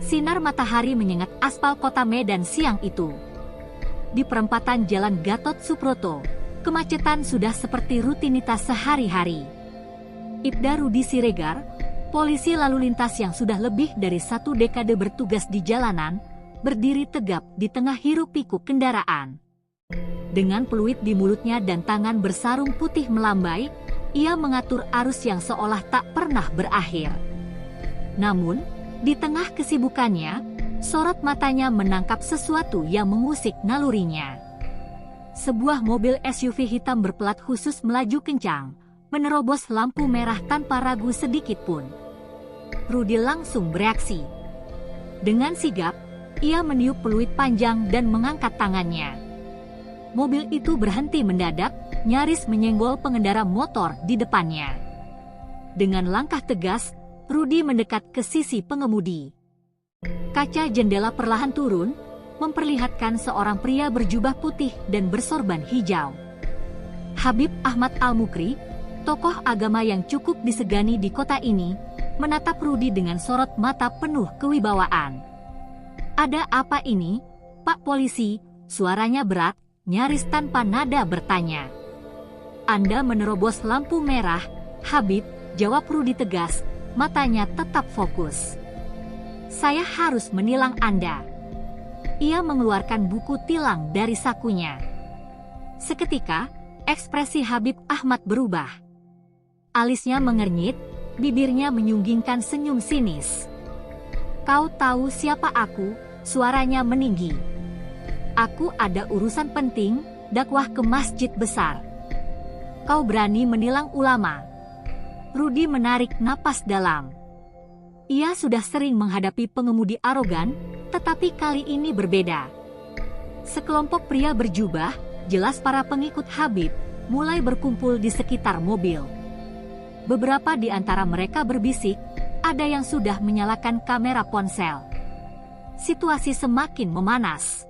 Sinar matahari menyengat aspal kota Medan siang itu. Di perempatan Jalan Gatot Subroto, kemacetan sudah seperti rutinitas sehari-hari. Ibda Rudi Siregar, polisi lalu lintas yang sudah lebih dari 1 dekade bertugas di jalanan, berdiri tegap di tengah hiruk-pikuk kendaraan. Dengan peluit di mulutnya dan tangan bersarung putih melambai, ia mengatur arus yang seolah tak pernah berakhir. Namun, di tengah kesibukannya, sorot matanya menangkap sesuatu yang mengusik nalurinya. Sebuah mobil SUV hitam berplat khusus melaju kencang, menerobos lampu merah tanpa ragu sedikit pun. Rudi langsung bereaksi. Dengan sigap, ia meniup peluit panjang dan mengangkat tangannya. Mobil itu berhenti mendadak, nyaris menyenggol pengendara motor di depannya. Dengan langkah tegas, Rudi mendekat ke sisi pengemudi. Kaca jendela perlahan turun, memperlihatkan seorang pria berjubah putih dan bersorban hijau. Habib Ahmad Al-Mukri, tokoh agama yang cukup disegani di kota ini, menatap Rudi dengan sorot mata penuh kewibawaan. "Ada apa ini, Pak Polisi?" Suaranya berat, nyaris tanpa nada bertanya. "Anda menerobos lampu merah, Habib," jawab Rudi tegas, matanya tetap fokus. "Saya harus menilang Anda." Ia mengeluarkan buku tilang dari sakunya. Seketika, ekspresi Habib Ahmad berubah. Alisnya mengernyit, bibirnya menyunggingkan senyum sinis. "Kau tahu siapa aku?" Suaranya meninggi. "Aku ada urusan penting, dakwah ke masjid besar. Kau berani menilang ulama?" Rudi menarik napas dalam. Ia sudah sering menghadapi pengemudi arogan, tetapi kali ini berbeda. Sekelompok pria berjubah, jelas para pengikut Habib, mulai berkumpul di sekitar mobil. Beberapa di antara mereka berbisik, ada yang sudah menyalakan kamera ponsel. Situasi semakin memanas.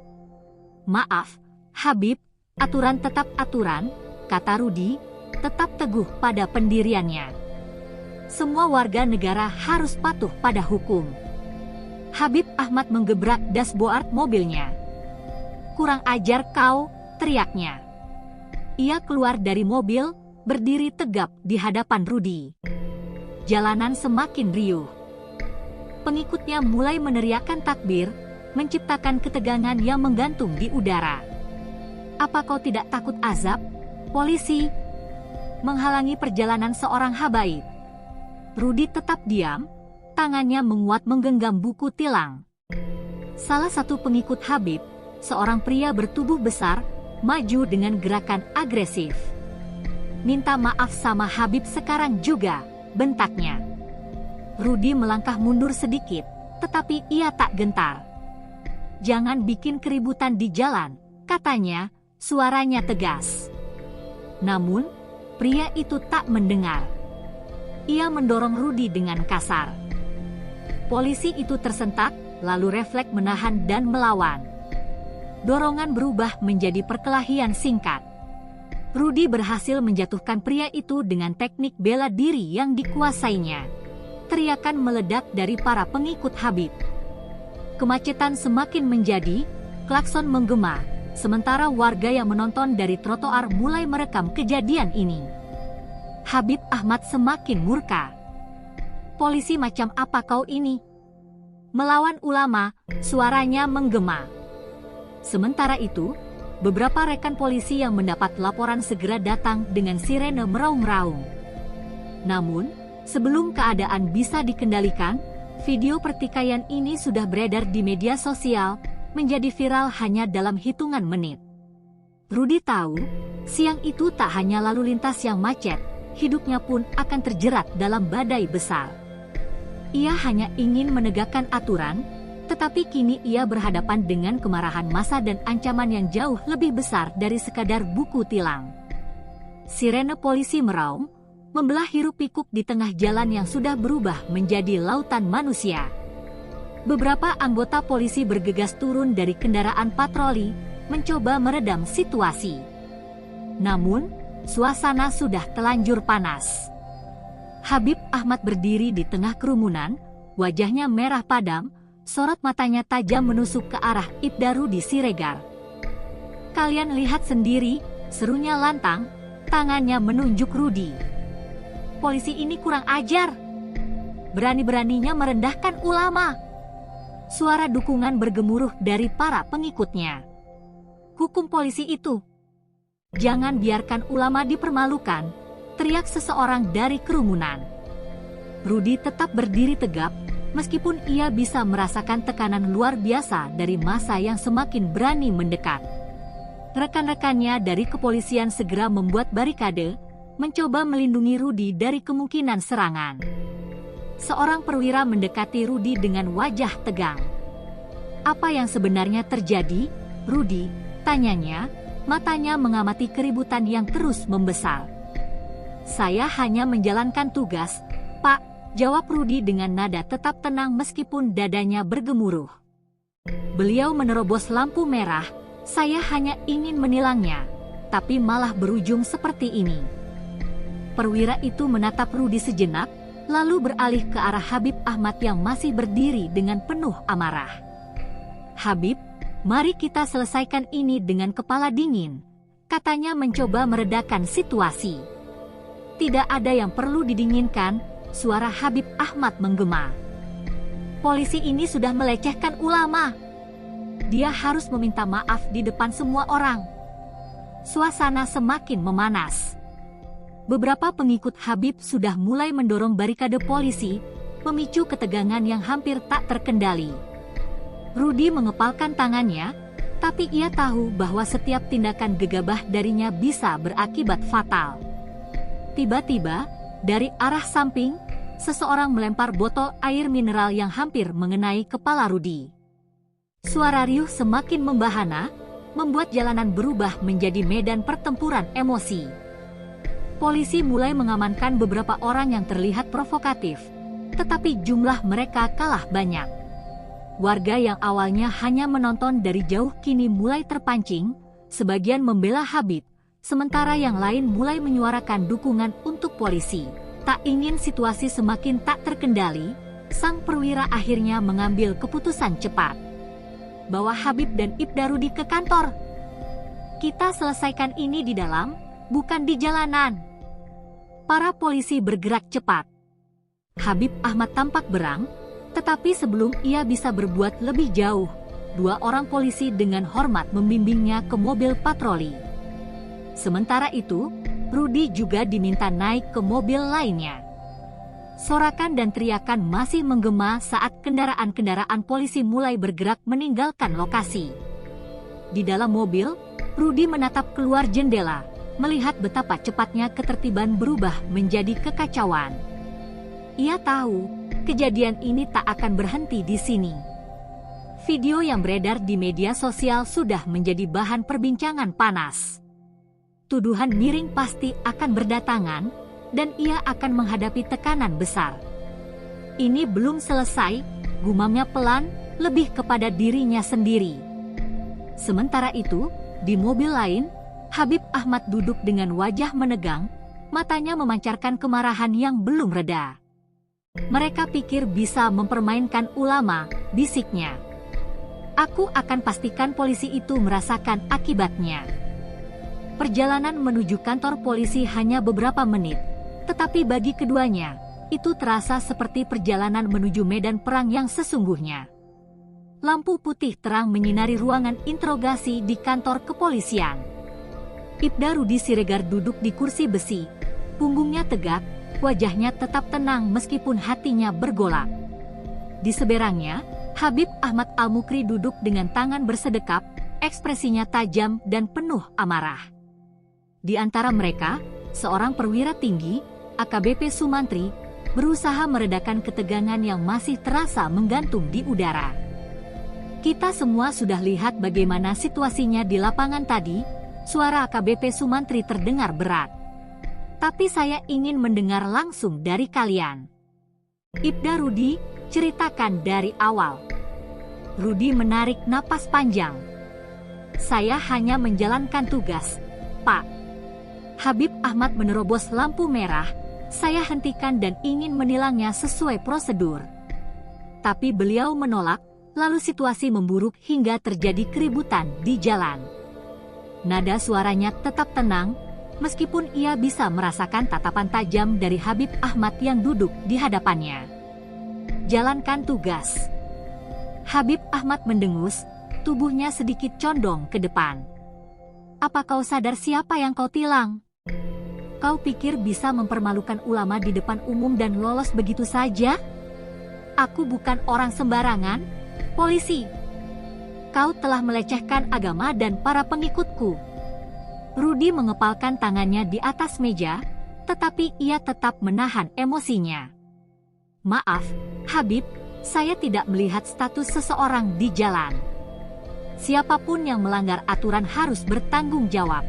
"Maaf, Habib, aturan tetap aturan," kata Rudi, tetap teguh pada pendiriannya. "Semua warga negara harus patuh pada hukum." Habib Ahmad menggebrak dashboard mobilnya. "Kurang ajar kau," teriaknya. Ia keluar dari mobil, berdiri tegap di hadapan Rudi. Jalanan semakin riuh. Pengikutnya mulai meneriakkan takbir, menciptakan ketegangan yang menggantung di udara. "Apa kau tidak takut azab, polisi?" Menghalangi perjalanan seorang habaib. Rudi tetap diam, tangannya menguat menggenggam buku tilang. Salah satu pengikut Habib, seorang pria bertubuh besar, maju dengan gerakan agresif. "Minta maaf sama Habib sekarang juga," bentaknya. Rudi melangkah mundur sedikit, tetapi ia tak gentar. "Jangan bikin keributan di jalan," katanya, suaranya tegas. Namun, pria itu tak mendengar. Ia mendorong Rudi dengan kasar. Polisi itu tersentak, lalu refleks menahan dan melawan. Dorongan berubah menjadi perkelahian singkat. Rudi berhasil menjatuhkan pria itu dengan teknik bela diri yang dikuasainya. Teriakan meledak dari para pengikut Habib. Kemacetan semakin menjadi, klakson menggema, sementara warga yang menonton dari trotoar mulai merekam kejadian ini. Habib Ahmad semakin murka. "Polisi macam apa kau ini? Melawan ulama," suaranya menggema. Sementara itu, beberapa rekan polisi yang mendapat laporan segera datang dengan sirene meraung-raung. Namun, sebelum keadaan bisa dikendalikan, video pertikaian ini sudah beredar di media sosial, menjadi viral hanya dalam hitungan menit. Rudi tahu, siang itu tak hanya lalu lintas yang macet, hidupnya pun akan terjerat dalam badai besar. Ia hanya ingin menegakkan aturan, tetapi kini ia berhadapan dengan kemarahan massa dan ancaman yang jauh lebih besar dari sekadar buku tilang. Sirene polisi meraung, membelah hiruk-pikuk di tengah jalan yang sudah berubah menjadi lautan manusia. Beberapa anggota polisi bergegas turun dari kendaraan patroli, mencoba meredam situasi. Namun, suasana sudah telanjur panas. Habib Ahmad berdiri di tengah kerumunan, wajahnya merah padam, Sorot matanya tajam menusuk ke arah Ibda Rudi Siregar. "Kalian lihat sendiri," serunya lantang, tangannya menunjuk Rudi. "Polisi ini kurang ajar. Berani-beraninya merendahkan ulama." Suara dukungan bergemuruh dari para pengikutnya. "Hukum polisi itu. Jangan biarkan ulama dipermalukan," teriak seseorang dari kerumunan. Rudi tetap berdiri tegap, meskipun ia bisa merasakan tekanan luar biasa dari massa yang semakin berani mendekat. Rekan-rekannya dari kepolisian segera membuat barikade, mencoba melindungi Rudi dari kemungkinan serangan. Seorang perwira mendekati Rudi dengan wajah tegang. "Apa yang sebenarnya terjadi, Rudi?" tanyanya, matanya mengamati keributan yang terus membesar. "Saya hanya menjalankan tugas, Pak," jawab Rudi dengan nada tetap tenang meskipun dadanya bergemuruh. Beliau menerobos lampu merah, "Saya hanya ingin menilangnya, tapi malah berujung seperti ini." Perwira itu menatap Rudi sejenak, lalu beralih ke arah Habib Ahmad yang masih berdiri dengan penuh amarah. "Habib, mari kita selesaikan ini dengan kepala dingin," katanya mencoba meredakan situasi. "Tidak ada yang perlu didinginkan," suara Habib Ahmad menggema. "Polisi ini sudah melecehkan ulama. Dia harus meminta maaf di depan semua orang." Suasana semakin memanas. Beberapa pengikut Habib sudah mulai mendorong barikade polisi, memicu ketegangan yang hampir tak terkendali. Rudi mengepalkan tangannya, tapi ia tahu bahwa setiap tindakan gegabah darinya bisa berakibat fatal. Tiba-tiba, dari arah samping, seseorang melempar botol air mineral yang hampir mengenai kepala Rudi. Suara riuh semakin membahana, membuat jalanan berubah menjadi medan pertempuran emosi. Polisi mulai mengamankan beberapa orang yang terlihat provokatif, tetapi jumlah mereka kalah banyak. Warga yang awalnya hanya menonton dari jauh kini mulai terpancing, sebagian membela Habib, sementara yang lain mulai menyuarakan dukungan untuk polisi. Tak ingin situasi semakin tak terkendali, sang perwira akhirnya mengambil keputusan cepat. "Bawa Habib dan Ibda Rudi ke kantor. Kita selesaikan ini di dalam, bukan di jalanan." Para polisi bergerak cepat. Habib Ahmad tampak berang, tetapi sebelum ia bisa berbuat lebih jauh, 2 orang polisi dengan hormat membimbingnya ke mobil patroli. Sementara itu, Rudi juga diminta naik ke mobil lainnya. Sorakan dan teriakan masih menggema saat kendaraan-kendaraan polisi mulai bergerak meninggalkan lokasi. Di dalam mobil, Rudi menatap keluar jendela, melihat betapa cepatnya ketertiban berubah menjadi kekacauan. Ia tahu, kejadian ini tak akan berhenti di sini. Video yang beredar di media sosial sudah menjadi bahan perbincangan panas. Tuduhan miring pasti akan berdatangan, dan ia akan menghadapi tekanan besar. "Ini belum selesai," gumamnya pelan, lebih kepada dirinya sendiri. Sementara itu, di mobil lain, Habib Ahmad duduk dengan wajah menegang, matanya memancarkan kemarahan yang belum reda. "Mereka pikir bisa mempermainkan ulama," bisiknya. "Aku akan pastikan polisi itu merasakan akibatnya." Perjalanan menuju kantor polisi hanya beberapa menit, tetapi bagi keduanya, itu terasa seperti perjalanan menuju medan perang yang sesungguhnya. Lampu putih terang menyinari ruangan interogasi di kantor kepolisian. Ibda Rudi Siregar duduk di kursi besi, punggungnya tegak, wajahnya tetap tenang meskipun hatinya bergolak. Di seberangnya, Habib Ahmad Al-Mukri duduk dengan tangan bersedekap, ekspresinya tajam dan penuh amarah. Di antara mereka, seorang perwira tinggi, AKBP Sumantri, berusaha meredakan ketegangan yang masih terasa menggantung di udara. "Kita semua sudah lihat bagaimana situasinya di lapangan tadi," suara AKBP Sumantri terdengar berat. "Tapi saya ingin mendengar langsung dari kalian. Ibda Rudi, ceritakan dari awal." Rudi menarik napas panjang. "Saya hanya menjalankan tugas, Pak." Habib Ahmad menerobos lampu merah, "Saya hentikan dan ingin menilangnya sesuai prosedur." Tapi beliau menolak, lalu situasi memburuk hingga terjadi keributan di jalan. Nada suaranya tetap tenang, meskipun ia bisa merasakan tatapan tajam dari Habib Ahmad yang duduk di hadapannya. Jalankan tugas. Habib Ahmad mendengus, tubuhnya sedikit condong ke depan. Apa kau sadar siapa yang kau tilang? Kau pikir bisa mempermalukan ulama di depan umum dan lolos begitu saja? Aku bukan orang sembarangan, polisi. Kau telah melecehkan agama dan para pengikutku. Rudi mengepalkan tangannya di atas meja, tetapi ia tetap menahan emosinya. Maaf, Habib, saya tidak melihat status seseorang di jalan. Siapapun yang melanggar aturan harus bertanggung jawab.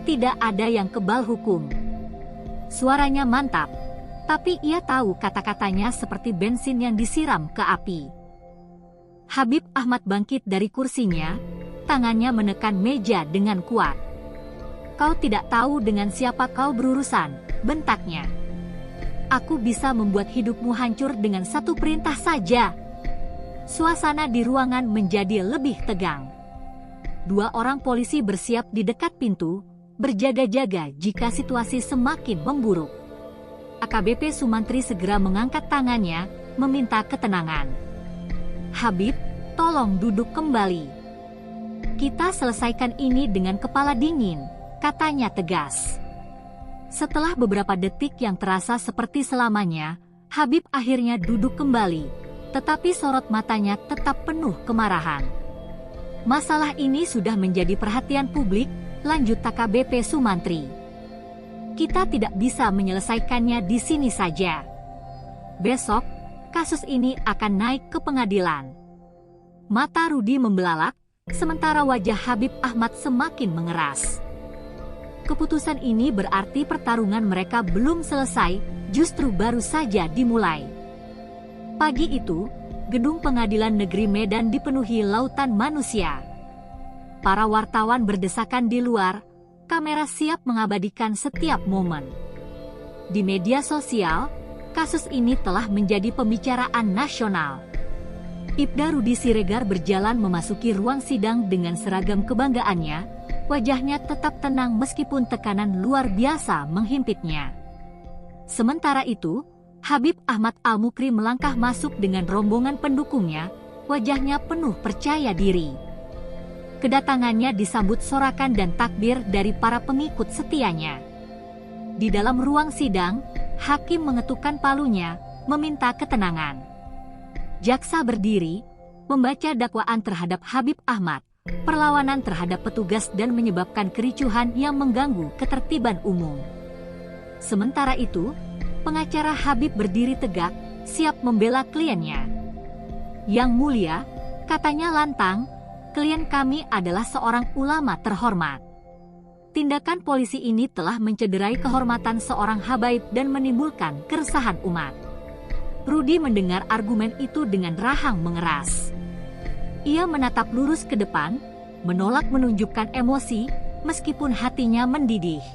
Tidak ada yang kebal hukum. Suaranya mantap, tapi ia tahu kata-katanya seperti bensin yang disiram ke api. Habib Ahmad bangkit dari kursinya, tangannya menekan meja dengan kuat. Kau tidak tahu dengan siapa kau berurusan, bentaknya. Aku bisa membuat hidupmu hancur dengan satu perintah saja. Suasana di ruangan menjadi lebih tegang. 2 orang polisi bersiap di dekat pintu, berjaga-jaga jika situasi semakin memburuk. AKBP Sumantri segera mengangkat tangannya, meminta ketenangan. Habib, tolong duduk kembali. Kita selesaikan ini dengan kepala dingin, katanya tegas. Setelah beberapa detik yang terasa seperti selamanya, Habib akhirnya duduk kembali, tetapi sorot matanya tetap penuh kemarahan. Masalah ini sudah menjadi perhatian publik, lanjut AKBP Sumantri. Kita tidak bisa menyelesaikannya di sini saja. Besok, kasus ini akan naik ke pengadilan. Mata Rudi membelalak, sementara wajah Habib Ahmad semakin mengeras. Keputusan ini berarti pertarungan mereka belum selesai, justru baru saja dimulai. Pagi itu, gedung pengadilan negeri Medan dipenuhi lautan manusia. Para wartawan berdesakan di luar, kamera siap mengabadikan setiap momen. Di media sosial, kasus ini telah menjadi pembicaraan nasional. Ibda Rudi Siregar berjalan memasuki ruang sidang dengan seragam kebanggaannya, wajahnya tetap tenang meskipun tekanan luar biasa menghimpitnya. Sementara itu, Habib Ahmad Al-Mukri melangkah masuk dengan rombongan pendukungnya, wajahnya penuh percaya diri. Kedatangannya disambut sorakan dan takbir dari para pengikut setianya. Di dalam ruang sidang, hakim mengetukkan palunya, meminta ketenangan. Jaksa berdiri, membaca dakwaan terhadap Habib Ahmad, perlawanan terhadap petugas dan menyebabkan kericuhan yang mengganggu ketertiban umum. Sementara itu, pengacara Habib berdiri tegak, siap membela kliennya. Yang mulia, katanya lantang, klien kami adalah seorang ulama terhormat. Tindakan polisi ini telah mencederai kehormatan seorang habaib dan menimbulkan keresahan umat. Rudi mendengar argumen itu dengan rahang mengeras. Ia menatap lurus ke depan, menolak menunjukkan emosi, meskipun hatinya mendidih.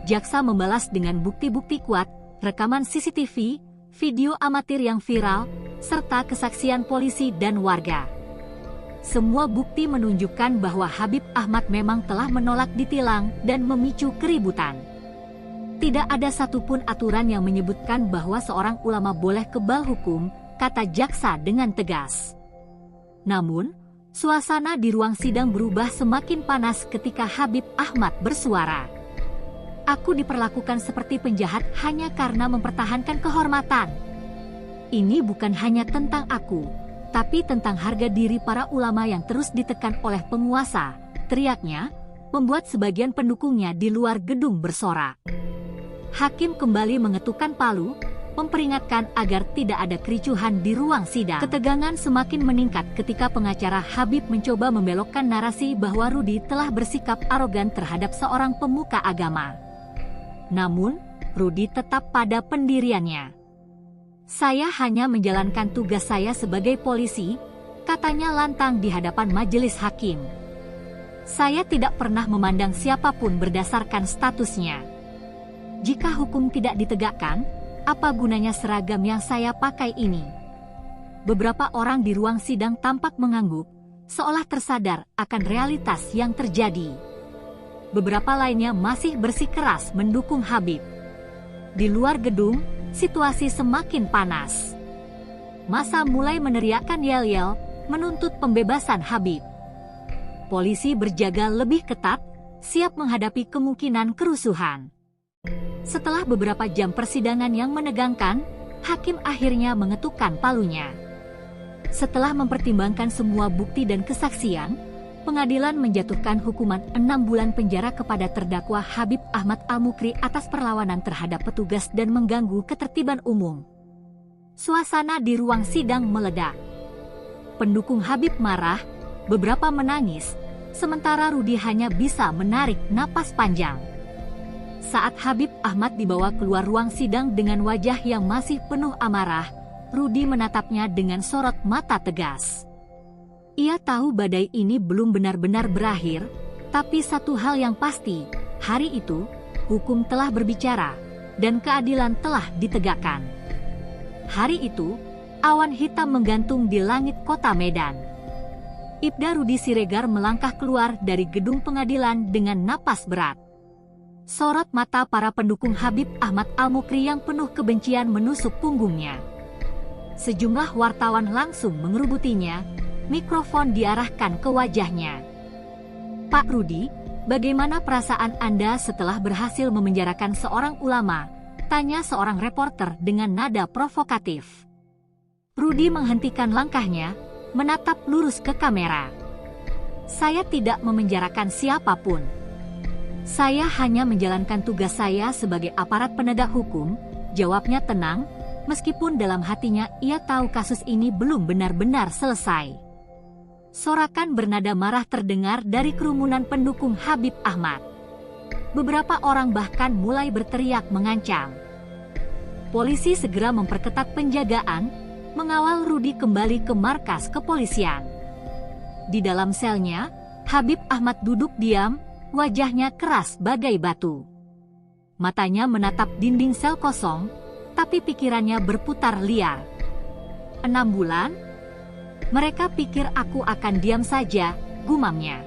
Jaksa membalas dengan bukti-bukti kuat, rekaman CCTV, video amatir yang viral, serta kesaksian polisi dan warga. Semua bukti menunjukkan bahwa Habib Ahmad memang telah menolak ditilang dan memicu keributan. Tidak ada satupun aturan yang menyebutkan bahwa seorang ulama boleh kebal hukum, kata jaksa dengan tegas. Namun, suasana di ruang sidang berubah semakin panas ketika Habib Ahmad bersuara. Aku diperlakukan seperti penjahat hanya karena mempertahankan kehormatan. Ini bukan hanya tentang aku, tapi tentang harga diri para ulama yang terus ditekan oleh penguasa, teriaknya, membuat sebagian pendukungnya di luar gedung bersorak. Hakim kembali mengetukkan palu, memperingatkan agar tidak ada kericuhan di ruang sidang. Ketegangan semakin meningkat ketika pengacara Habib mencoba membelokkan narasi bahwa Rudi telah bersikap arogan terhadap seorang pemuka agama. Namun, Rudi tetap pada pendiriannya. Saya hanya menjalankan tugas saya sebagai polisi, katanya lantang di hadapan majelis hakim. Saya tidak pernah memandang siapapun berdasarkan statusnya. Jika hukum tidak ditegakkan, apa gunanya seragam yang saya pakai ini? beberapa orang di ruang sidang tampak mengangguk, seolah tersadar akan realitas yang terjadi. Beberapa lainnya masih bersikeras mendukung Habib. Di luar gedung, situasi semakin panas. Massa mulai meneriakkan yel-yel, menuntut pembebasan Habib. Polisi berjaga lebih ketat, siap menghadapi kemungkinan kerusuhan. Setelah beberapa jam persidangan yang menegangkan, hakim akhirnya mengetukkan palunya. Setelah mempertimbangkan semua bukti dan kesaksian, pengadilan menjatuhkan hukuman 6 bulan penjara kepada terdakwa Habib Ahmad Al-Mukri atas perlawanan terhadap petugas dan mengganggu ketertiban umum. Suasana di ruang sidang meledak. Pendukung Habib marah, beberapa menangis, sementara Rudi hanya bisa menarik napas panjang. Saat Habib Ahmad dibawa keluar ruang sidang dengan wajah yang masih penuh amarah, Rudi menatapnya dengan sorot mata tegas. Ia tahu badai ini belum benar-benar berakhir, tapi satu hal yang pasti, hari itu, hukum telah berbicara, dan keadilan telah ditegakkan. Hari itu, awan hitam menggantung di langit kota Medan. Ibda Rudi Siregar melangkah keluar dari gedung pengadilan dengan napas berat. Sorot mata para pendukung Habib Ahmad Al-Mukri yang penuh kebencian menusuk punggungnya. Sejumlah wartawan langsung mengerubutinya, mikrofon diarahkan ke wajahnya. "Pak Rudi, bagaimana perasaan Anda setelah berhasil memenjarakan seorang ulama?" tanya seorang reporter dengan nada provokatif. Rudi menghentikan langkahnya, menatap lurus ke kamera. "Saya tidak memenjarakan siapapun. Saya hanya menjalankan tugas saya sebagai aparat penegak hukum," jawabnya tenang, meskipun dalam hatinya ia tahu kasus ini belum benar-benar selesai. Sorakan bernada marah terdengar dari kerumunan pendukung Habib Ahmad. Beberapa orang bahkan mulai berteriak mengancam. Polisi segera memperketat penjagaan, mengawal Rudi kembali ke markas kepolisian. Di dalam selnya, Habib Ahmad duduk diam, wajahnya keras bagai batu. Matanya menatap dinding sel kosong, tapi pikirannya berputar liar. 6 bulan? Mereka pikir aku akan diam saja, gumamnya.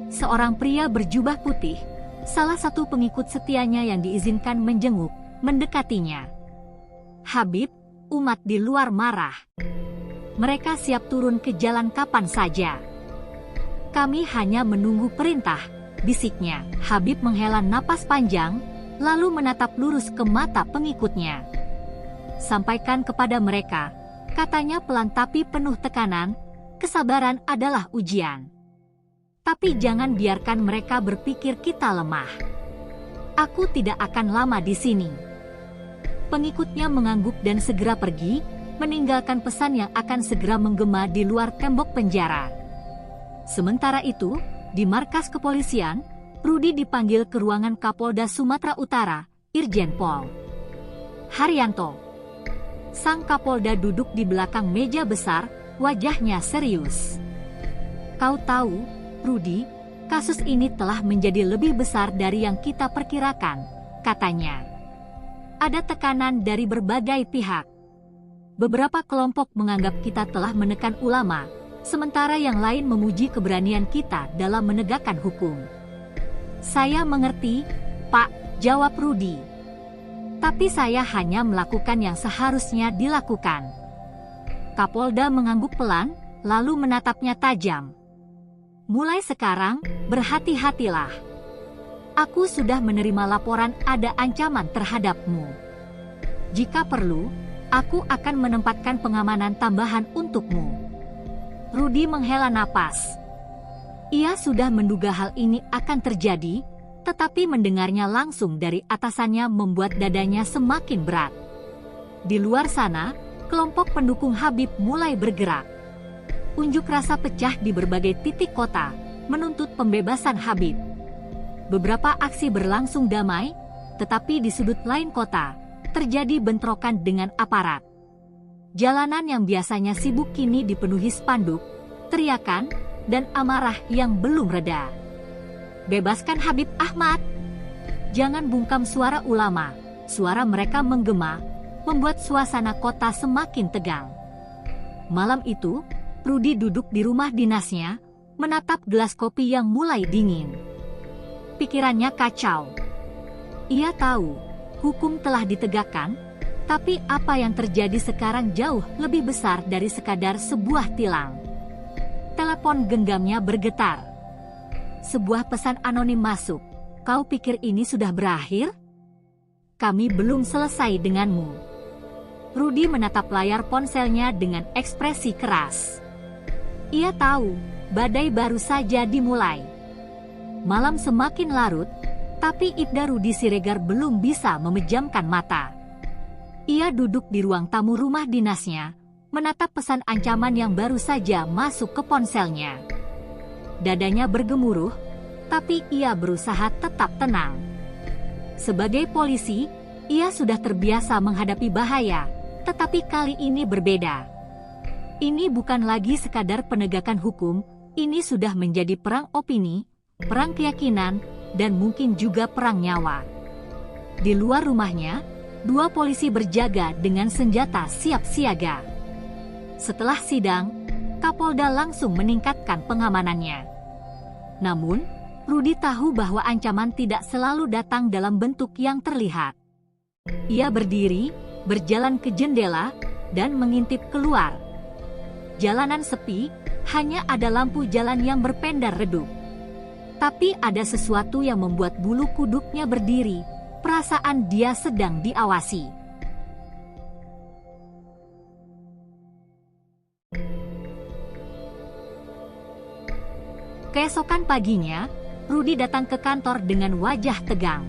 Seorang pria berjubah putih, salah satu pengikut setianya yang diizinkan menjenguk, mendekatinya. "Habib, umat di luar marah. Mereka siap turun ke jalan kapan saja. Kami hanya menunggu perintah," bisiknya. Habib menghela napas panjang, lalu menatap lurus ke mata pengikutnya. "Sampaikan kepada mereka," katanya pelan tapi penuh tekanan, "kesabaran adalah ujian. Tapi jangan biarkan mereka berpikir kita lemah. Aku tidak akan lama di sini." Pengikutnya mengangguk dan segera pergi, meninggalkan pesan yang akan segera menggema di luar tembok penjara. Sementara itu, di markas kepolisian, Rudi dipanggil ke ruangan Kapolda Sumatera Utara, Irjen Pol Haryanto. Sang Kapolda duduk di belakang meja besar, wajahnya serius. "Kau tahu, Rudi, kasus ini telah menjadi lebih besar dari yang kita perkirakan," katanya. "Ada tekanan dari berbagai pihak. Beberapa kelompok menganggap kita telah menekan ulama, sementara yang lain memuji keberanian kita dalam menegakkan hukum." "Saya mengerti, Pak," jawab Rudi. "Tapi saya hanya melakukan yang seharusnya dilakukan." Kapolda mengangguk pelan, lalu menatapnya tajam. "Mulai sekarang, berhati-hatilah. Aku sudah menerima laporan ada ancaman terhadapmu. Jika perlu, aku akan menempatkan pengamanan tambahan untukmu." Rudi menghela napas. Ia sudah menduga hal ini akan terjadi, tetapi mendengarnya langsung dari atasannya membuat dadanya semakin berat. Di luar sana, kelompok pendukung Habib mulai bergerak. Unjuk rasa pecah di berbagai titik kota, menuntut pembebasan Habib. Beberapa aksi berlangsung damai, tetapi di sudut lain kota, terjadi bentrokan dengan aparat. Jalanan yang biasanya sibuk kini dipenuhi spanduk, teriakan, dan amarah yang belum reda. "Bebaskan Habib Ahmad! Jangan bungkam suara ulama!" Suara mereka menggema, membuat suasana kota semakin tegang. Malam itu, Rudi duduk di rumah dinasnya, menatap gelas kopi yang mulai dingin. Pikirannya kacau. Ia tahu, hukum telah ditegakkan, tapi apa yang terjadi sekarang jauh lebih besar dari sekadar sebuah tilang. Telepon genggamnya bergetar. Sebuah pesan anonim masuk. "Kau pikir ini sudah berakhir? Kami belum selesai denganmu." Rudi menatap layar ponselnya dengan ekspresi keras. Ia tahu, badai baru saja dimulai. Malam semakin larut, tapi Ibda Rudi Siregar belum bisa memejamkan mata. Ia duduk di ruang tamu rumah dinasnya, menatap pesan ancaman yang baru saja masuk ke ponselnya. Dadanya bergemuruh, tapi ia berusaha tetap tenang. Sebagai polisi, ia sudah terbiasa menghadapi bahaya, tetapi kali ini berbeda. Ini bukan lagi sekadar penegakan hukum, ini sudah menjadi perang opini, perang keyakinan, dan mungkin juga perang nyawa. Di luar rumahnya, 2 polisi berjaga dengan senjata siap siaga. Setelah sidang, Kapolda langsung meningkatkan pengamanannya. Namun, Rudi tahu bahwa ancaman tidak selalu datang dalam bentuk yang terlihat. Ia berdiri, berjalan ke jendela, dan mengintip keluar. Jalanan sepi, hanya ada lampu jalan yang berpendar redup. Tapi ada sesuatu yang membuat bulu kuduknya berdiri, perasaan dia sedang diawasi. Keesokan paginya, Rudi datang ke kantor dengan wajah tegang.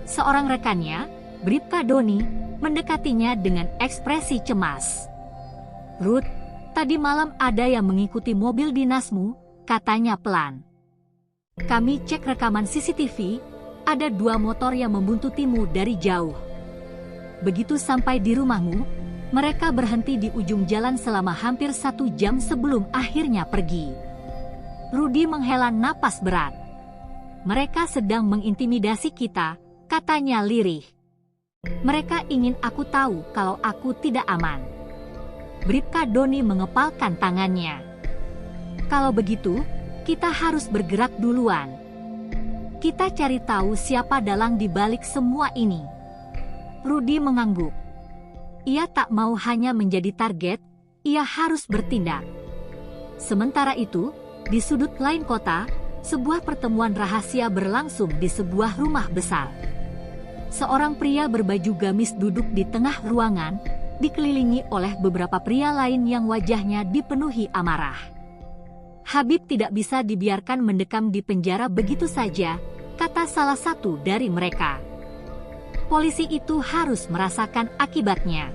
Seorang rekannya, Bribka Doni, mendekatinya dengan ekspresi cemas. "Ruth, tadi malam ada yang mengikuti mobil dinasmu," katanya pelan. "Kami cek rekaman CCTV, ada 2 motor yang membuntutimu dari jauh. Begitu sampai di rumahmu, mereka berhenti di ujung jalan selama hampir 1 jam sebelum akhirnya pergi." Rudi menghela napas berat. "Mereka sedang mengintimidasi kita," katanya lirih. "Mereka ingin aku tahu kalau aku tidak aman." Bribka Doni mengepalkan tangannya. "Kalau begitu, kita harus bergerak duluan. Kita cari tahu siapa dalang di balik semua ini." Rudi mengangguk. Ia tak mau hanya menjadi target, ia harus bertindak. Sementara itu, di sudut lain kota, sebuah pertemuan rahasia berlangsung di sebuah rumah besar. Seorang pria berbaju gamis duduk di tengah ruangan, dikelilingi oleh beberapa pria lain yang wajahnya dipenuhi amarah. "Habib tidak bisa dibiarkan mendekam di penjara begitu saja," kata salah satu dari mereka. "Polisi itu harus merasakan akibatnya."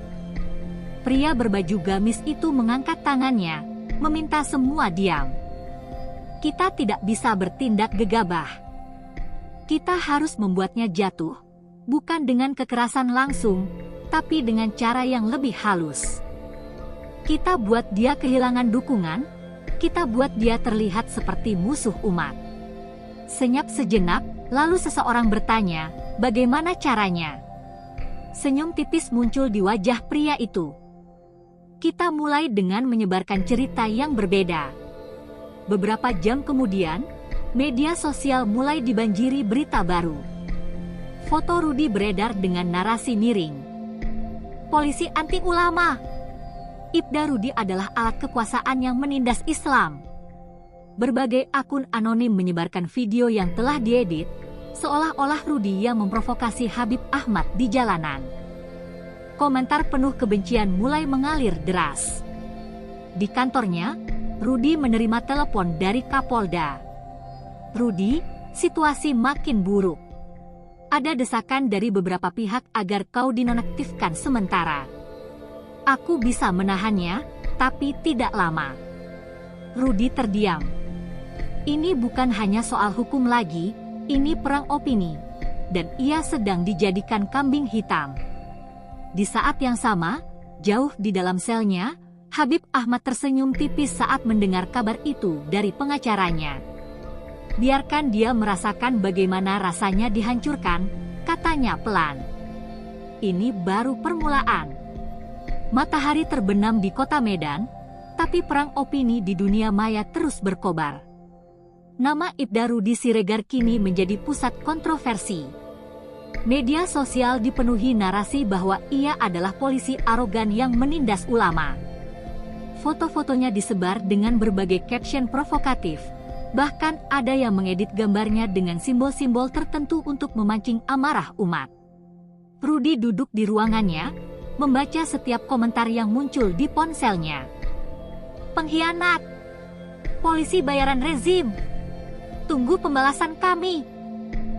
Pria berbaju gamis itu mengangkat tangannya, meminta semua diam. "Kita tidak bisa bertindak gegabah. Kita harus membuatnya jatuh, bukan dengan kekerasan langsung, tapi dengan cara yang lebih halus. Kita buat dia kehilangan dukungan, kita buat dia terlihat seperti musuh umat." Senyap sejenak, lalu seseorang bertanya, "Bagaimana caranya?" Senyum tipis muncul di wajah pria itu. "Kita mulai dengan menyebarkan cerita yang berbeda." Beberapa jam kemudian, media sosial mulai dibanjiri berita baru. Foto Rudi beredar dengan narasi miring. "Polisi anti ulama. Ibda Rudi adalah alat kekuasaan yang menindas Islam." Berbagai akun anonim menyebarkan video yang telah diedit, seolah-olah Rudi yang memprovokasi Habib Ahmad di jalanan. Komentar penuh kebencian mulai mengalir deras. Di kantornya, Rudi menerima telepon dari Kapolda. "Rudi, situasi makin buruk. Ada desakan dari beberapa pihak agar kau dinonaktifkan sementara. Aku bisa menahannya, tapi tidak lama." Rudi terdiam. Ini bukan hanya soal hukum lagi, ini perang opini, dan ia sedang dijadikan kambing hitam. Di saat yang sama, jauh di dalam selnya, Habib Ahmad tersenyum tipis saat mendengar kabar itu dari pengacaranya. "Biarkan dia merasakan bagaimana rasanya dihancurkan," katanya pelan. "Ini baru permulaan. Matahari terbenam di kota Medan, tapi perang opini di dunia maya terus berkobar. Nama Ibda Rudi Siregar kini menjadi pusat kontroversi. Media sosial dipenuhi narasi bahwa ia adalah polisi arogan yang menindas ulama. Foto-fotonya disebar dengan berbagai caption provokatif. Bahkan ada yang mengedit gambarnya dengan simbol-simbol tertentu untuk memancing amarah umat. Rudi duduk di ruangannya, membaca setiap komentar yang muncul di ponselnya. Pengkhianat! Polisi bayaran rezim! Tunggu pembalasan kami!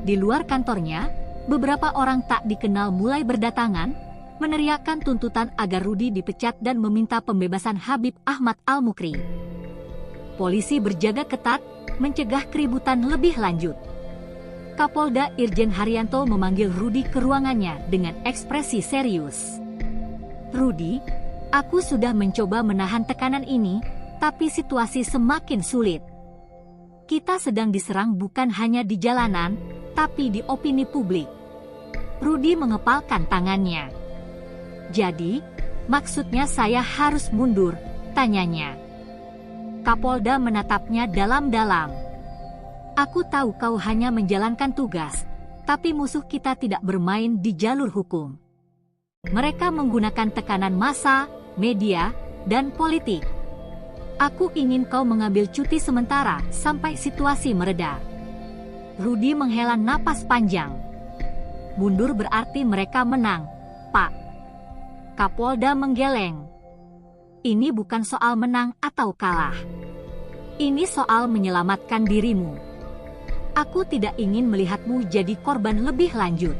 Di luar kantornya, beberapa orang tak dikenal mulai berdatangan, meneriakkan tuntutan agar Rudi dipecat dan meminta pembebasan Habib Ahmad Al-Mukri. Polisi berjaga ketat, mencegah keributan lebih lanjut. Kapolda Irjen Haryanto memanggil Rudi ke ruangannya dengan ekspresi serius. Rudi, aku sudah mencoba menahan tekanan ini, tapi situasi semakin sulit. Kita sedang diserang bukan hanya di jalanan, tapi di opini publik. Rudi mengepalkan tangannya. Jadi, maksudnya saya harus mundur, tanyanya. Kapolda menatapnya dalam-dalam. Aku tahu kau hanya menjalankan tugas, tapi musuh kita tidak bermain di jalur hukum. Mereka menggunakan tekanan massa, media, dan politik. Aku ingin kau mengambil cuti sementara sampai situasi mereda. Rudi menghela napas panjang. Mundur berarti mereka menang, Pak. Kapolda menggeleng. Ini bukan soal menang atau kalah. Ini soal menyelamatkan dirimu. Aku tidak ingin melihatmu jadi korban lebih lanjut.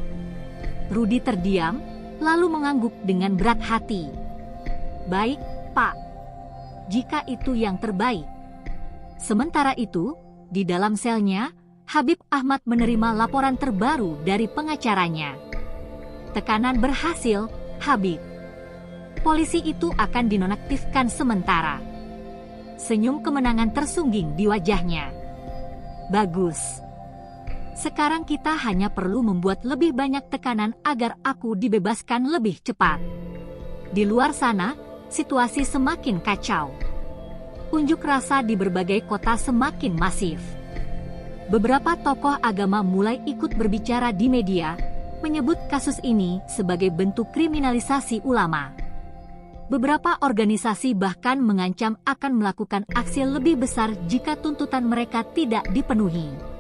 Rudi terdiam, lalu mengangguk dengan berat hati. Baik, Pak. Jika itu yang terbaik. Sementara itu, di dalam selnya, Habib Ahmad menerima laporan terbaru dari pengacaranya. Tekanan berhasil, Habib. Polisi itu akan dinonaktifkan sementara. Senyum kemenangan tersungging di wajahnya. Bagus. Sekarang kita hanya perlu membuat lebih banyak tekanan agar aku dibebaskan lebih cepat. Di luar sana, situasi semakin kacau. Unjuk rasa di berbagai kota semakin masif. Beberapa tokoh agama mulai ikut berbicara di media, menyebut kasus ini sebagai bentuk kriminalisasi ulama. Beberapa organisasi bahkan mengancam akan melakukan aksi lebih besar jika tuntutan mereka tidak dipenuhi.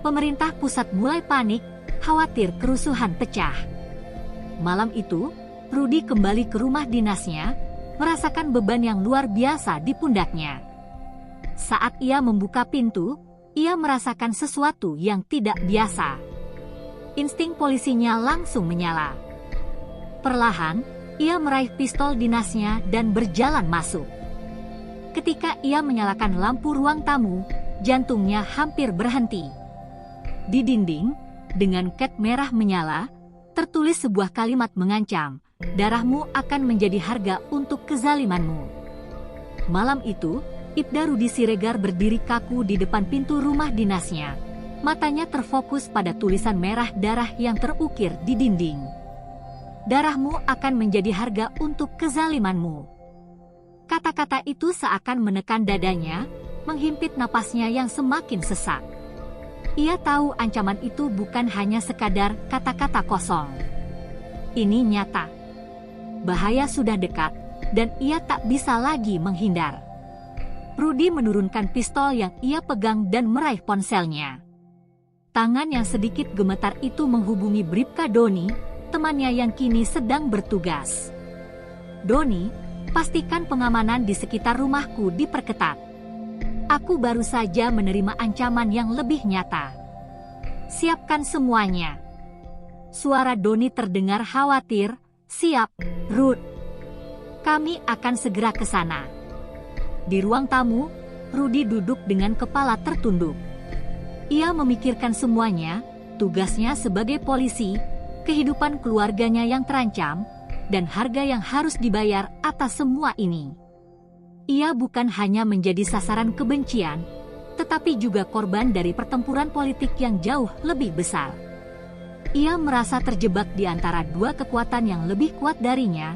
Pemerintah pusat mulai panik, khawatir kerusuhan pecah. Malam itu, Rudi kembali ke rumah dinasnya, merasakan beban yang luar biasa di pundaknya. Saat ia membuka pintu, ia merasakan sesuatu yang tidak biasa. Insting polisinya langsung menyala. Perlahan, ia meraih pistol dinasnya dan berjalan masuk. Ketika ia menyalakan lampu ruang tamu, jantungnya hampir berhenti. Di dinding, dengan cat merah menyala, tertulis sebuah kalimat mengancam, darahmu akan menjadi harga untuk kezalimanmu. Malam itu, Ibda Rudi Siregar berdiri kaku di depan pintu rumah dinasnya. Matanya terfokus pada tulisan merah darah yang terukir di dinding. Darahmu akan menjadi harga untuk kezalimanmu. Kata-kata itu seakan menekan dadanya, menghimpit napasnya yang semakin sesak. Ia tahu ancaman itu bukan hanya sekadar kata-kata kosong. Ini nyata. Bahaya sudah dekat, dan ia tak bisa lagi menghindar. Rudi menurunkan pistol yang ia pegang dan meraih ponselnya. Tangan yang sedikit gemetar itu menghubungi Bribka Doni, temannya yang kini sedang bertugas. Doni, pastikan pengamanan di sekitar rumahku diperketat. Aku baru saja menerima ancaman yang lebih nyata. Siapkan semuanya. Suara Doni terdengar khawatir. Siap, Rud. Kami akan segera ke sana. Di ruang tamu, Rudi duduk dengan kepala tertunduk. Ia memikirkan semuanya, tugasnya sebagai polisi, kehidupan keluarganya yang terancam, dan harga yang harus dibayar atas semua ini. Ia bukan hanya menjadi sasaran kebencian, tetapi juga korban dari pertempuran politik yang jauh lebih besar. Ia merasa terjebak di antara dua kekuatan yang lebih kuat darinya,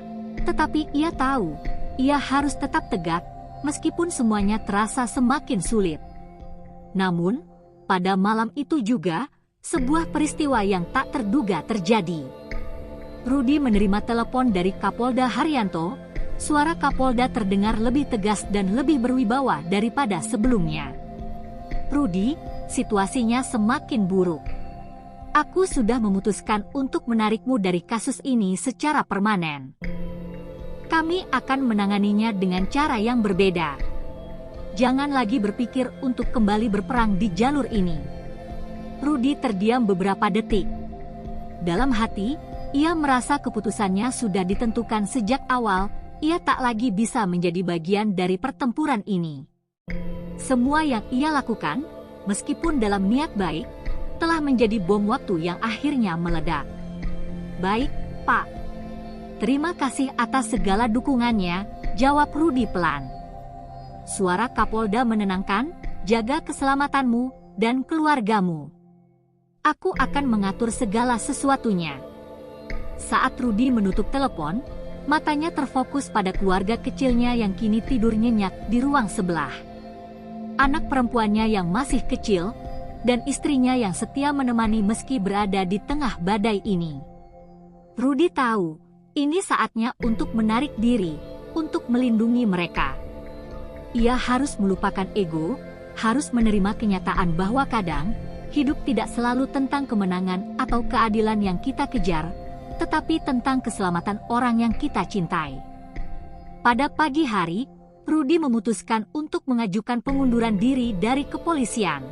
Tetapi ia tahu, ia harus tetap tegak, meskipun semuanya terasa semakin sulit. Namun, pada malam itu juga, sebuah peristiwa yang tak terduga terjadi. Rudi menerima telepon dari Kapolda Haryanto. Suara Kapolda terdengar lebih tegas dan lebih berwibawa daripada sebelumnya. Rudi, situasinya semakin buruk. Aku sudah memutuskan untuk menarikmu dari kasus ini secara permanen. Kami akan menanganinya dengan cara yang berbeda. Jangan lagi berpikir untuk kembali berperang di jalur ini. Rudi terdiam beberapa detik. Dalam hati, ia merasa keputusannya sudah ditentukan sejak awal. Ia tak lagi bisa menjadi bagian dari pertempuran ini. Semua yang ia lakukan, meskipun dalam niat baik, telah menjadi bom waktu yang akhirnya meledak. Baik, Pak. Terima kasih atas segala dukungannya, jawab Rudi pelan. Suara Kapolda menenangkan, jaga keselamatanmu dan keluargamu. Aku akan mengatur segala sesuatunya. Saat Rudi menutup telepon, matanya terfokus pada keluarga kecilnya yang kini tidur nyenyak di ruang sebelah. Anak perempuannya yang masih kecil, dan istrinya yang setia menemani meski berada di tengah badai ini. Rudi tahu, ini saatnya untuk menarik diri, untuk melindungi mereka. Ia harus melupakan ego, harus menerima kenyataan bahwa kadang, hidup tidak selalu tentang kemenangan atau keadilan yang kita kejar, tetapi tentang keselamatan orang yang kita cintai. Pada pagi hari, Rudi memutuskan untuk mengajukan pengunduran diri dari kepolisian.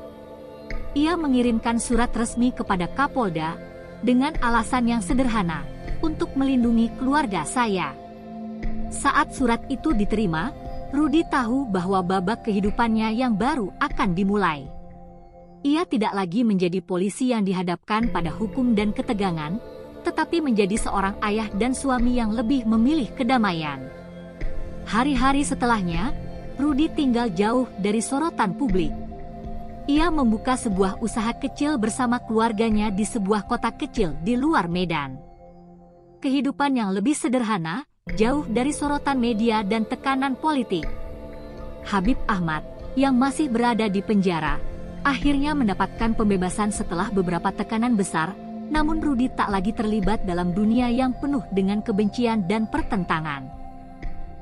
Ia mengirimkan surat resmi kepada Kapolda dengan alasan yang sederhana, untuk melindungi keluarga saya. Saat surat itu diterima, Rudi tahu bahwa babak kehidupannya yang baru akan dimulai. Ia tidak lagi menjadi polisi yang dihadapkan pada hukum dan ketegangan, tetapi menjadi seorang ayah dan suami yang lebih memilih kedamaian. Hari-hari setelahnya, Rudi tinggal jauh dari sorotan publik. Ia membuka sebuah usaha kecil bersama keluarganya di sebuah kota kecil di luar Medan. Kehidupan yang lebih sederhana, jauh dari sorotan media dan tekanan politik. Habib Ahmad, yang masih berada di penjara, akhirnya mendapatkan pembebasan setelah beberapa tekanan besar. Namun Rudi tak lagi terlibat dalam dunia yang penuh dengan kebencian dan pertentangan.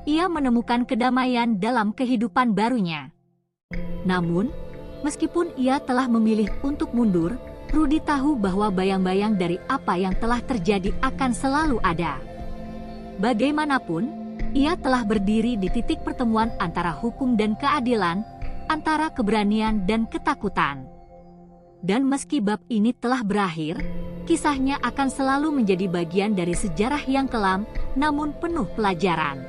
Ia menemukan kedamaian dalam kehidupan barunya. Namun, meskipun ia telah memilih untuk mundur, Rudi tahu bahwa bayang-bayang dari apa yang telah terjadi akan selalu ada. Bagaimanapun, ia telah berdiri di titik pertemuan antara hukum dan keadilan, antara keberanian dan ketakutan. Dan meski bab ini telah berakhir, kisahnya akan selalu menjadi bagian dari sejarah yang kelam, namun penuh pelajaran.